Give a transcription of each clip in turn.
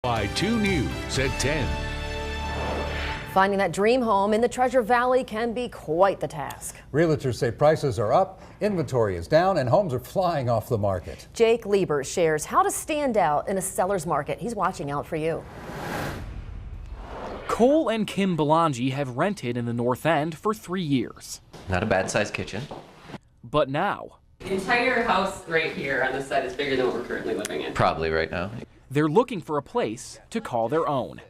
KBOI2 News at 10. Finding that dream home in the Treasure Valley can be quite the task. Realtors say prices are up, inventory is down, and homes are flying off the market. Jake Lieber shares how to stand out in a seller's market. He's watching out for you. Cole and Kim Belangi have rented in the North End for 3 years. Not a bad sized kitchen. But now, The entire house right here on this side is bigger than what we're currently living in. Probably right now. they're looking for a place to call their own.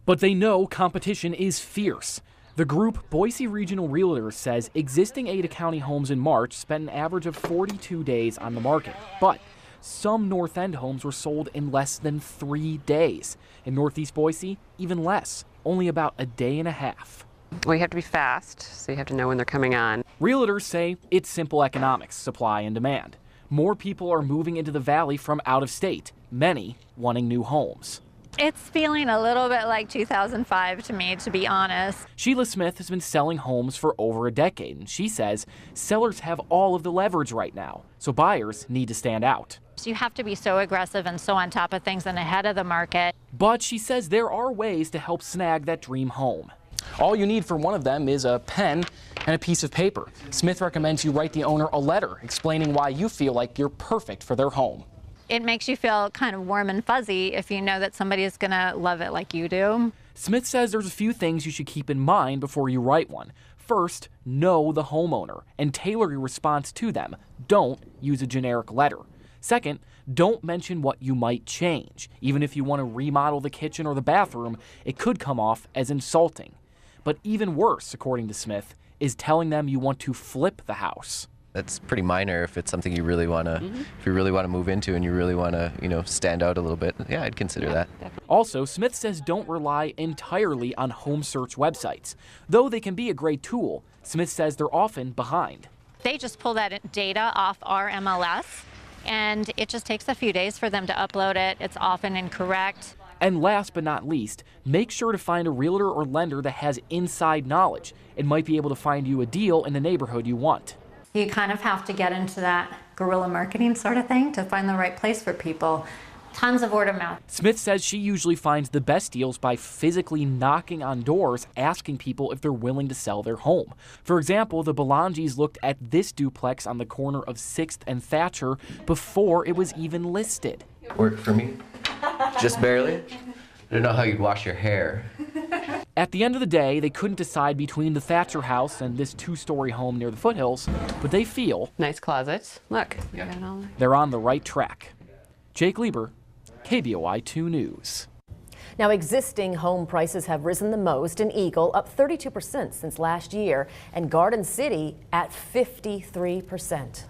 But they know competition is fierce. The group Boise Regional Realtors says existing Ada County homes in March spent an average of 42 days on the market. But some North End homes were sold in less than 3 days. In Northeast Boise, even less, only about a day and a half. Well, you have to be fast, so you have to know when they're coming on. Realtors say it's simple economics, supply and demand. More people are moving into the valley from out of state, many wanting new homes. It's feeling a little bit like 2005 to me, to be honest. Sheila Smith has been selling homes for over a decade, and she says sellers have all of the leverage right now, so buyers need to stand out. So you have to be so aggressive and so on top of things and ahead of the market. But she says there are ways to help snag that dream home. All you need for one of them is a pen and a piece of paper. Smith recommends you write the owner a letter explaining why you feel like you're perfect for their home. It makes you feel kind of warm and fuzzy if you know that somebody is going to love it like you do. Smith says there's a few things you should keep in mind before you write one. First, know the homeowner and tailor your response to them. Don't use a generic letter. Second, don't mention what you might change. Even if you want to remodel the kitchen or the bathroom, it could come off as insulting. But even worse, according to Smith, is telling them you want to flip the house. That's pretty minor if it's something you really want to, if you really want to move into and you really want to, stand out a little bit. Yeah, I'd consider that. Also, Smith says don't rely entirely on home search websites. Though they can be a great tool, Smith says they're often behind. They just pull that data off our MLS, and it just takes a few days for them to upload it. It's often incorrect. And last but not least, make sure to find a realtor or lender that has inside knowledge and might be able to find you a deal in the neighborhood you want. You kind of have to get into that guerrilla marketing sort of thing to find the right place for people. Tons of word of mouth. Smith says she usually finds the best deals by physically knocking on doors, asking people if they're willing to sell their home. For example, the Belangis looked at this duplex on the corner of 6th and Thatcher before it was even listed. Work for me? Just barely? I don't know how you'd wash your hair. At the end of the day, they couldn't decide between the Thatcher house and this 2-story home near the foothills, but they feel Nice closets. Look. they're on the right track. Jake Lieber, KBOI2 News. Now, existing home prices have risen the most in Eagle, up 32% since last year, and Garden City at 53%.